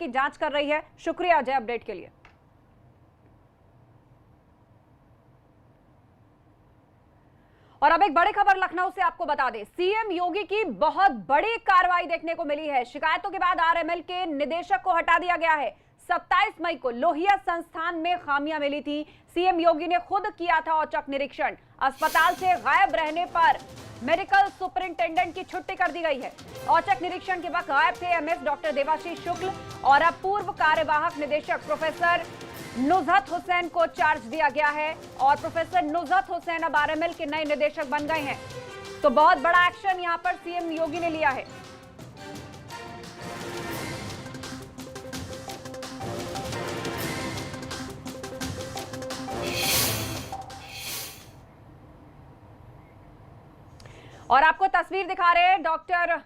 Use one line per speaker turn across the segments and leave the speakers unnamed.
की जांच कर रही है। शुक्रिया अजय अपडेट के लिए। और अब एक बड़ी खबर लखनऊ से आपको बता दें, सीएम योगी की बहुत बड़ी कार्रवाई देखने को मिली है। शिकायतों के बाद आरएमएल के निदेशक को हटा दिया गया है। 27 मई को लोहिया संस्थान में खामियां मिली थी। सीएम योगी ने खुद किया था औचक निरीक्षण। अस्पताल से गायब रहने पर मेडिकल सुपरिंटेंडेंट की छुट्टी कर दी गई है। औचक निरीक्षण के वक्त गायब थे एमएस डॉक्टर देवाशीष शुक्ल और अब पूर्व कार्यवाहक निदेशक प्रोफेसर नुजहत हुसैन को चार्ज दिया गया है और प्रोफेसर नुजहत हुसैन अब आरएमएल के नए निदेशक बन गए हैं। तो बहुत बड़ा एक्शन यहां पर सीएम योगी ने लिया है। और आपको तस्वीर दिखा रहे हैं डॉक्टर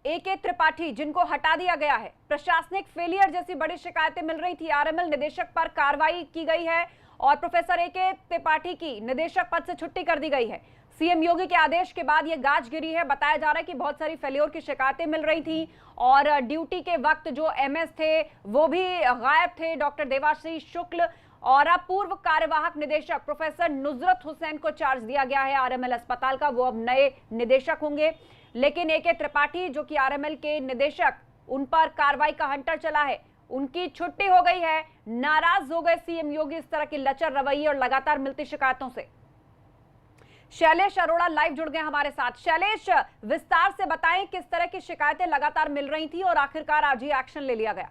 ए.के. त्रिपाठी, जिनको हटा दिया गया है। प्रशासनिक फेलियर जैसी बड़ी शिकायतें मिल रही थी। आरएमएल निदेशक पर कार्रवाई की गई है और प्रोफेसर ए.के. त्रिपाठी की निदेशक पद से छुट्टी कर दी गई है। सीएम योगी के आदेश के बाद यह गाज गिरी है। बताया जा रहा है कि बहुत सारी फेलियर की शिकायतें मिल रही थी और ड्यूटी के वक्त जो एमएस थे वो भी गायब थे, डॉक्टर देवाशीष शुक्ल, और अब पूर्व कार्यवाहक निदेशक प्रोफेसर नुजरत हुसैन को चार्ज दिया गया है आरएमएल अस्पताल का। वो अब नए निदेशक होंगे। लेकिन ए.के. त्रिपाठी जो कि आरएमएल के निदेशक, उन पर कार्रवाई का हंटर चला है। उनकी छुट्टी हो गई है। नाराज हो गए सीएम योगी इस तरह की लचर रवैये और लगातार मिलती शिकायतों से। शैलेश अरोड़ा लाइव जुड़ गए हमारे साथ। शैलेश, विस्तार से बताएं किस तरह की शिकायतें लगातार मिल रही थी और आखिरकार आज ही एक्शन ले लिया गया।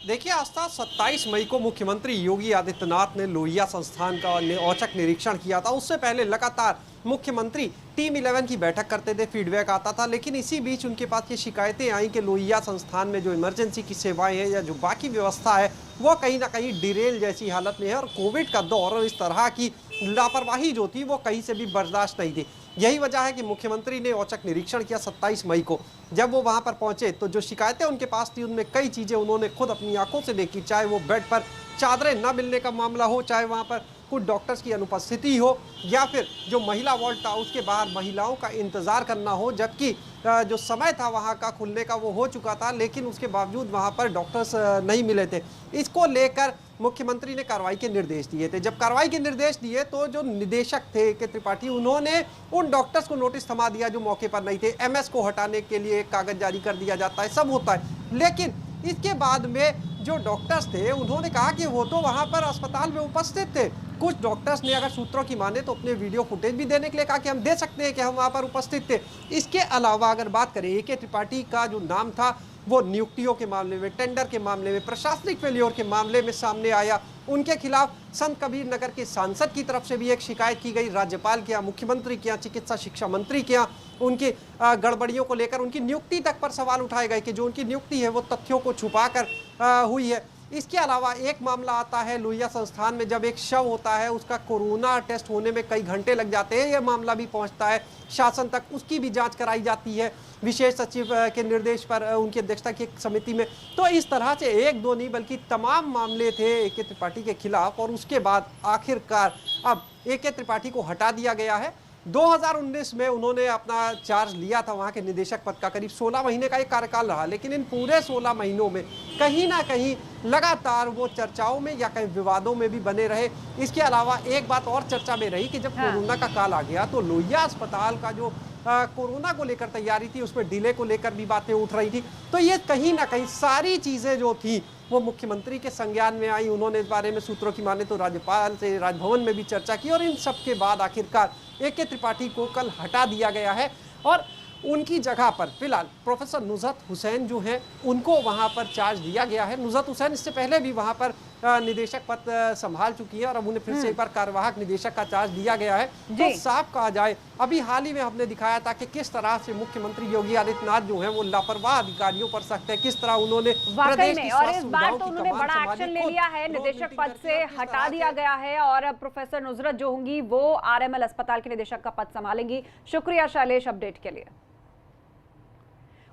देखिए आस्था, 27 मई को मुख्यमंत्री योगी आदित्यनाथ ने लोहिया संस्थान का औचक निरीक्षण किया था। उससे पहले लगातार मुख्यमंत्री टीम 11 की बैठक करते थे, फीडबैक आता था। लेकिन इसी बीच उनके पास ये शिकायतें आई कि लोहिया संस्थान में जो इमरजेंसी की सेवाएं हैं या जो बाकी व्यवस्था है वो कहीं ना कहीं डिरेल जैसी हालत में है और कोविड का दौर और इस तरह की लापरवाही जो थी वो कहीं से भी बर्दाश्त नहीं थी। यही वजह है कि मुख्यमंत्री ने औचक निरीक्षण किया 27 मई को। जब वो वहां पर पहुंचे तो जो शिकायतें उनके पास थी उनमें कई चीज़ें उन्होंने खुद अपनी आंखों से देखी, चाहे वो बेड पर चादरें न मिलने का मामला हो, चाहे वहां पर कुछ डॉक्टर्स की अनुपस्थिति हो, या फिर जो महिला वार्ड था उसके बाहर महिलाओं का इंतज़ार करना हो, जबकि जो समय था वहां का खुलने का वो हो चुका था, लेकिन उसके बावजूद वहां पर डॉक्टर्स नहीं मिले थे। इसको लेकर मुख्यमंत्री ने कार्रवाई के निर्देश दिए थे। जब कार्रवाई के निर्देश दिए तो जो निदेशक थे ए.के. त्रिपाठी, उन्होंने उन डॉक्टर्स को नोटिस थमा दिया जो मौके पर नहीं थे। एमएस को हटाने के लिए एक कागज जारी कर दिया जाता है, सब होता है। लेकिन इसके बाद में जो डॉक्टर्स थे उन्होंने कहा कि वो तो वहां पर अस्पताल में उपस्थित थे। कुछ डॉक्टर्स ने, अगर सूत्रों की माने, तो अपने वीडियो फुटेज भी देने के लिए कहा कि हम दे सकते हैं कि हम वहां पर उपस्थित थे। इसके अलावा अगर बात करें, ए.के. त्रिपाठी का जो नाम था वो नियुक्तियों के मामले में, टेंडर के मामले में, प्रशासनिक फेलियर के मामले में सामने आया। उनके खिलाफ संत कबीर नगर के सांसद की तरफ से भी एक शिकायत की गई। राज्यपाल के यहाँ, मुख्यमंत्री के यहाँ, चिकित्सा शिक्षा मंत्री के यहाँ उनकी गड़बड़ियों को लेकर, उनकी नियुक्ति तक पर सवाल उठाए गए कि जो उनकी नियुक्ति है वो तथ्यों को छुपाकर हुई है। इसके अलावा एक मामला आता है लोहिया संस्थान में, जब एक शव होता है उसका कोरोना टेस्ट होने में कई घंटे लग जाते हैं। यह मामला भी पहुंचता है शासन तक, उसकी भी जांच कराई जाती है विशेष सचिव के निर्देश पर, उनकी अध्यक्षता की एक समिति में। तो इस तरह से एक दो नहीं बल्कि तमाम मामले थे ए.के. त्रिपाठी के खिलाफ और उसके बाद आखिरकार अब ए.के. त्रिपाठी को हटा दिया गया है। 2019 में उन्होंने अपना चार्ज लिया था वहाँ के निदेशक पद का। करीब 16 महीने का एक कार्यकाल रहा, लेकिन इन पूरे 16 महीनों में कहीं ना कहीं लगातार वो चर्चाओं में या कहीं विवादों में भी बने रहे। इसके अलावा एक बात और चर्चा में रही कि जब कोरोना का काल आ गया तो लोहिया अस्पताल का जो कोरोना को लेकर तैयारी थी उसमें डिले को लेकर भी बातें उठ रही थी। तो ये कहीं ना कहीं सारी चीज़ें जो थी वो मुख्यमंत्री के संज्ञान में आई। उन्होंने इस बारे में सूत्रों की माने तो राज्यपाल से राजभवन में भी चर्चा की और इन सब के बाद आखिरकार ए.के. त्रिपाठी को कल हटा दिया गया है और उनकी जगह पर फिलहाल प्रोफेसर नुजहत हुसैन जो हैं उनको वहां पर चार्ज दिया गया है। नुजहत हुसैन इससे पहले भी वहां पर निदेशक पद संभाल चुकी है और अब उन्हें फिर से एक बार कार्यवाहक निदेशक का चार्ज दिया गया है। तो साफ कहा जाए, अभी हाल ही में हमने दिखाया था कि किस तरह से मुख्यमंत्री योगी आदित्यनाथ जो है वो लापरवाह अधिकारियों पर सख्त है, किस तरह उन्होंने
प्रदेश की और इस बार तो उन्होंने बड़ा एक्शन ले लिया है, निदेशक पद से हटा दिया गया है और प्रोफेसर नुजरत जो होंगी वो आरएमएल अस्पताल के निदेशक का पद संभालेंगी। शुक्रिया शैलेश अपडेट के लिए।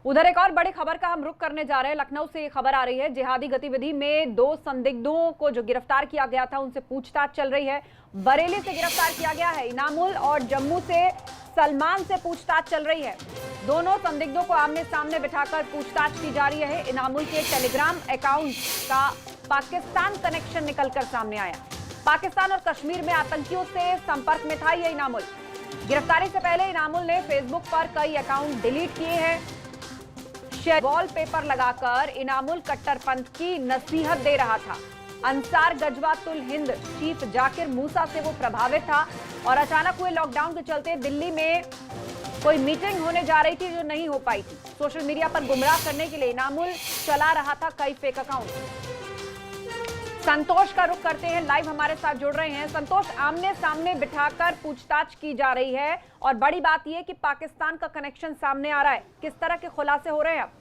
उधर एक और बड़ी खबर का हम रुख करने जा रहे हैं। लखनऊ से ये खबर आ रही है, जिहादी गतिविधि में 2 संदिग्धों को जो गिरफ्तार किया गया था उनसे पूछताछ चल रही है। बरेली से गिरफ्तार किया गया है इनामुल और जम्मू से सलमान से पूछताछ चल रही है। दोनों संदिग्धों को आमने सामने बिठाकर पूछताछ की जा रही है। इनामुल के टेलीग्राम अकाउंट का पाकिस्तान कनेक्शन निकलकर सामने आया। पाकिस्तान और कश्मीर में आतंकियों से संपर्क में था ये इनामुल। गिरफ्तारी से पहले इनामुल ने फेसबुक पर कई अकाउंट डिलीट किए हैं। वॉलपेपर लगाकर इनामुल कट्टरपंथ की नसीहत दे रहा था। अंसार गजवातुल हिंद चीफ जाकिर मूसा से वो प्रभावित था और अचानक हुए लॉकडाउन के चलते दिल्ली में कोई मीटिंग होने जा रही थी जो नहीं हो पाई थी। सोशल मीडिया पर गुमराह करने के लिए इनामुल चला रहा था कई फेक अकाउंट। संतोष का रुख करते हैं, लाइव हमारे साथ जुड़ रहे हैं। संतोष, आमने सामने बिठाकर पूछताछ की जा रही है और बड़ी बात यह कि पाकिस्तान का कनेक्शन सामने आ रहा है। किस तरह के खुलासे हो रहे हैं अब?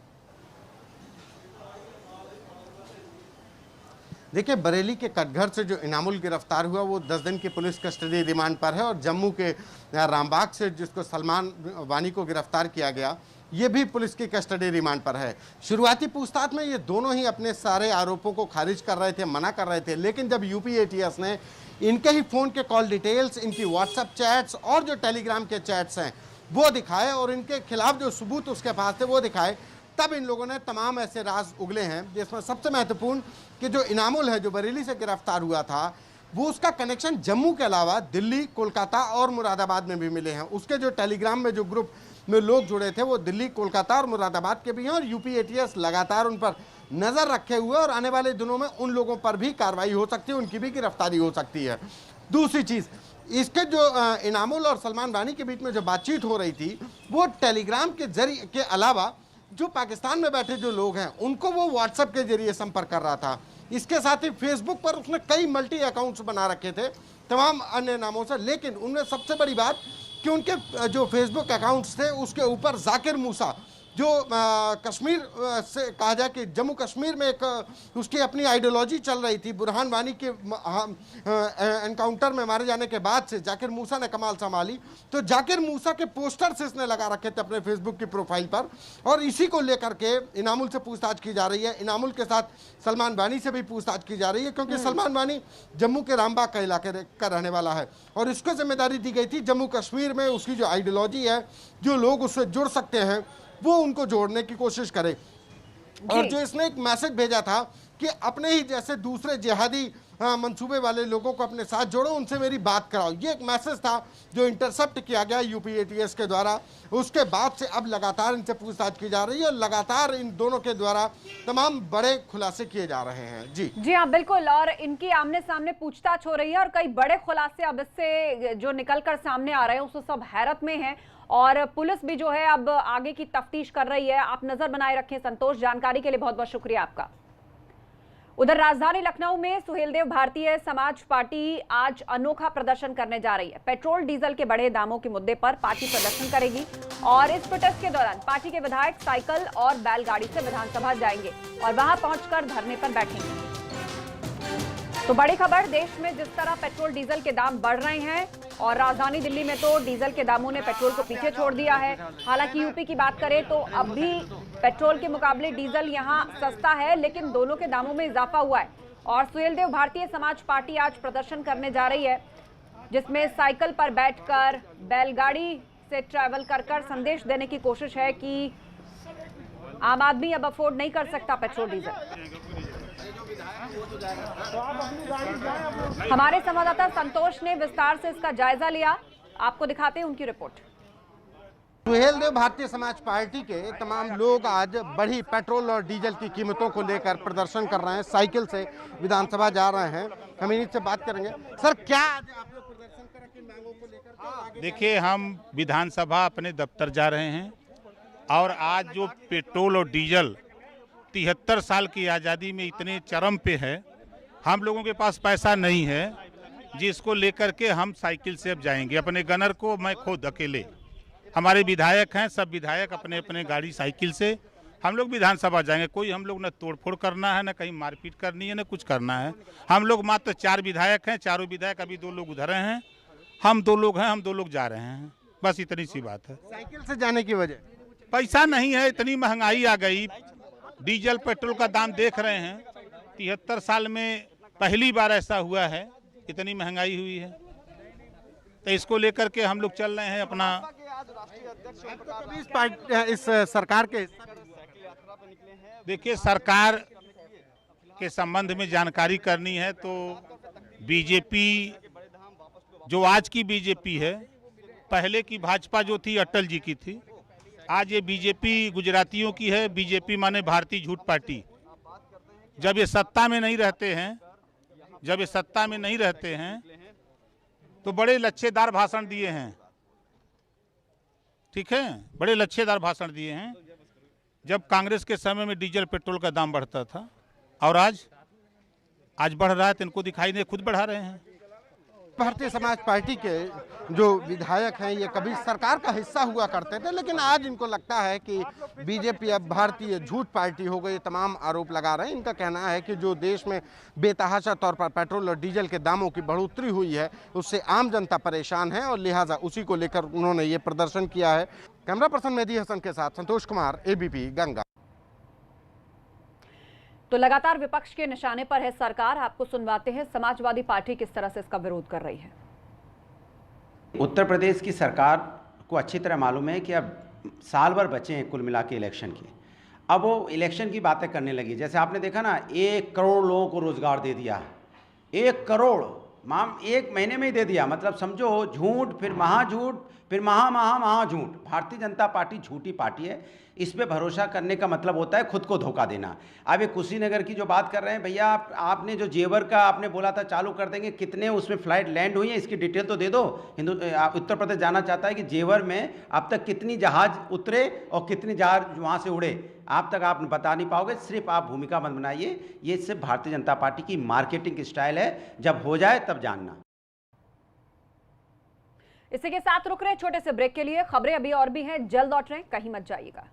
देखिए, बरेली के कटघर से जो इनामुल गिरफ्तार हुआ वो 10 दिन की पुलिस कस्टडी रिमांड पर है और जम्मू के रामबाग से जिसको सलमान वानी को गिरफ्तार किया गया ये भी पुलिस की कस्टडी रिमांड पर है। शुरुआती पूछताछ में ये दोनों ही अपने सारे आरोपों को खारिज कर रहे थे, मना कर रहे थे, लेकिन जब यूपी एटीएस ने इनके ही फ़ोन के कॉल डिटेल्स, इनकी व्हाट्सएप चैट्स और जो टेलीग्राम के चैट्स हैं वो दिखाए और इनके खिलाफ जो सबूत उसके पास थे वो दिखाए, तब इन लोगों ने तमाम ऐसे राज उगले हैं जिसमें सबसे महत्वपूर्ण कि जो इनामुल है जो बरेली से गिरफ्तार हुआ था वो उसका कनेक्शन जम्मू के अलावा दिल्ली, कोलकाता और मुरादाबाद में भी मिले हैं। उसके जो टेलीग्राम में जो ग्रुप में लोग जुड़े थे वो दिल्ली, कोलकाता और मुरादाबाद के भी हैं और यूपी एटीएस लगातार उन पर नज़र रखे हुए और आने वाले दिनों में उन लोगों पर भी कार्रवाई हो सकती है, उनकी भी गिरफ्तारी हो सकती है। दूसरी चीज़, इसके जो इनामुल और सलमान वानी के बीच में जो बातचीत हो रही थी वो टेलीग्राम के जरिए के अलावा जो पाकिस्तान में बैठे जो लोग हैं उनको वो व्हाट्सएप के जरिए संपर्क कर रहा था। इसके साथ ही फेसबुक पर उसने कई मल्टी अकाउंट्स बना रखे थे तमाम अन्य नामों से, लेकिन उनमें सबसे बड़ी बात कि उनके जो फेसबुक अकाउंट्स थे उसके ऊपर जाकिर मूसा जो कश्मीर से कहा जाए कि जम्मू कश्मीर में एक उसकी अपनी आइडियोलॉजी चल रही थी। बुरहान वानी के एनकाउंटर में मारे जाने के बाद से जाकिर मूसा ने कमाल संभाली, तो जाकिर मूसा के पोस्टर्स इसने लगा रखे थे अपने फेसबुक की प्रोफाइल पर और इसी को लेकर के इनामुल से पूछताछ की जा रही है। इनामुल के साथ सलमान वानी से भी पूछताछ की जा रही है क्योंकि सलमान वानी जम्मू के रामबाग का इलाके का रहने वाला है और इसको जिम्मेदारी दी गई थी जम्मू कश्मीर में उसकी जो आइडियोलॉजी है, जो लोग उससे जुड़ सकते हैं वो उनको जोड़ने की कोशिश करे। और जो इसने एक मैसेज भेजा था कि अपने ही जैसे दूसरे जिहादी मंसूबे वाले लोगों को अपने साथ जोड़ो, उनसे मेरी बात कराओ, ये एक मैसेज था जो इंटरसेप्ट किया गया यूपी एटीएस के द्वारा। उसके बाद से अब लगातार इनसे पूछताछ की जा रही है और लगातार इन दोनों के द्वारा तमाम बड़े खुलासे किए जा रहे हैं। जी
हाँ, बिल्कुल। और इनकी आमने सामने पूछताछ हो रही है और कई बड़े खुलासे अब इससे जो निकल कर सामने आ रहे हैं उससे सब हैरत में है और पुलिस भी जो है अब आगे की तफ्तीश कर रही है। आप नजर बनाए रखें। संतोष, जानकारी के लिए बहुत बहुत शुक्रिया आपका। उधर राजधानी लखनऊ में सुहेलदेव भारतीय समाज पार्टी आज अनोखा प्रदर्शन करने जा रही है। पेट्रोल डीजल के बढ़े दामों के मुद्दे पर पार्टी प्रदर्शन करेगी और इस प्रोटेस्ट के दौरान पार्टी के विधायक साइकिल और बैलगाड़ी से विधानसभा जाएंगे और वहां पहुंचकर धरने पर बैठेंगे। तो बड़ी खबर, देश में जिस तरह पेट्रोल डीजल के दाम बढ़ रहे हैं और राजधानी दिल्ली में तो डीजल के दामों ने पेट्रोल को पीछे छोड़ दिया है। हालांकि यूपी की बात करें तो अब भी पेट्रोल के मुकाबले डीजल यहां सस्ता है, लेकिन दोनों के दामों में इजाफा हुआ है। और सुहेलदेव भारतीय समाज पार्टी आज प्रदर्शन करने जा रही है जिसमें साइकिल पर बैठकर बैलगाड़ी से ट्रैवल कर संदेश देने की कोशिश है कि आम आदमी अब अफोर्ड नहीं कर सकता पेट्रोल डीजल। हमारे संवाददाता संतोष ने विस्तार से इसका जायजा लिया, आपको दिखाते हैं उनकी रिपोर्ट।
सुहेलदेव भारतीय समाज पार्टी के तमाम लोग आज बढ़ी पेट्रोल और डीजल की कीमतों को लेकर प्रदर्शन कर रहे हैं, साइकिल से विधानसभा जा रहे हैं। हम इन्हीं से बात करेंगे। सर, क्या आज आप लोग प्रदर्शन कर रहे हैं मांगों को लेकर?
देखिए, हम विधानसभा अपने दफ्तर जा रहे हैं और आज जो पेट्रोल और डीजल 73 साल की आज़ादी में इतने चरम पे है, हम लोगों के पास पैसा नहीं है जिसको लेकर के हम साइकिल से अब जाएंगे। अपने गनर को मैं खुद अकेले, हमारे विधायक हैं, सब विधायक अपने अपने गाड़ी साइकिल से हम लोग विधानसभा जाएंगे। कोई हम लोग न तोड़फोड़ करना है, न कहीं मारपीट करनी है, न कुछ करना है। हम लोग मात्र 4 विधायक हैं, चारों विधायक, अभी 2 लोग उधर हैं, हम 2 लोग हैं, हम 2 लोग जा रहे हैं, बस इतनी सी बात है।
साइकिल से जाने की वजह
पैसा नहीं है, इतनी महंगाई आ गई। डीजल पेट्रोल का दाम देख रहे हैं, 73 साल में पहली बार ऐसा हुआ है, इतनी महंगाई हुई है। तो इसको लेकर के हम लोग चल रहे हैं अपना।
इस सरकार के
देखिए, सरकार के संबंध में जानकारी करनी है तो बीजेपी, जो आज की बीजेपी है, पहले की भाजपा जो थी अटल जी की थी, आज ये बीजेपी गुजरातियों की है। बीजेपी माने भारतीय झूठ पार्टी। जब ये सत्ता में नहीं रहते हैं, तो बड़े लच्छेदार भाषण दिए हैं, ठीक है, बड़े लच्छेदार भाषण दिए हैं। जब कांग्रेस के समय में डीजल पेट्रोल का दाम बढ़ता था और आज बढ़ रहा है, तो इनको दिखाई नहीं, खुद बढ़ा रहे हैं।
भारतीय समाज पार्टी के जो विधायक हैं ये कभी सरकार का हिस्सा हुआ करते थे, लेकिन आज इनको लगता है कि बीजेपी अब भारतीय झूठ पार्टी हो गई। तमाम आरोप लगा रहे हैं। इनका कहना है कि जो देश में बेतहाशा तौर पर पेट्रोल और डीजल के दामों की बढ़ोतरी हुई है, उससे आम जनता परेशान है और लिहाजा उसी को लेकर उन्होंने ये प्रदर्शन किया है। कैमरा पर्सन मेहदी हसन के साथ संतोष कुमार, एबीपी गंगा।
तो लगातार विपक्ष के निशाने पर है सरकार। आपको सुनवाते हैं समाजवादी पार्टी किस तरह से इसका विरोध कर रही है।
उत्तर प्रदेश की सरकार को अच्छी तरह मालूम है कि अब साल भर बचे हैं कुल मिला के इलेक्शन के। अब वो इलेक्शन की बातें करने लगी। जैसे आपने देखा ना, 1 करोड़ लोगों को रोजगार दे दिया। 1 करोड़ माम 1 महीने में ही दे दिया। मतलब समझो, झूठ फिर महाझूठ फिर महाझूठ। भारतीय जनता पार्टी झूठी पार्टी है। इस पे भरोसा करने का मतलब होता है खुद को धोखा देना। अब ये कुशीनगर की जो बात कर रहे हैं भैया, आपने जो जेवर का आपने बोला था चालू कर देंगे, कितने उसमें फ्लाइट लैंड हुई है इसकी डिटेल तो दे दो। उत्तर प्रदेश जाना चाहता है कि जेवर में अब तक कितनी जहाज उतरे और कितनी जहाज वहाँ से उड़े, आप तक आप बता नहीं पाओगे। सिर्फ आप भूमिका मत बनाइए। ये सिर्फ भारतीय जनता पार्टी की मार्केटिंग स्टाइल है। जब हो जाए तब जानना।
इसी के साथ रुक रहे छोटे से ब्रेक के लिए। खबरें अभी और भी हैं, जल्द लौट रहे हैं, कहीं मत जाइएगा।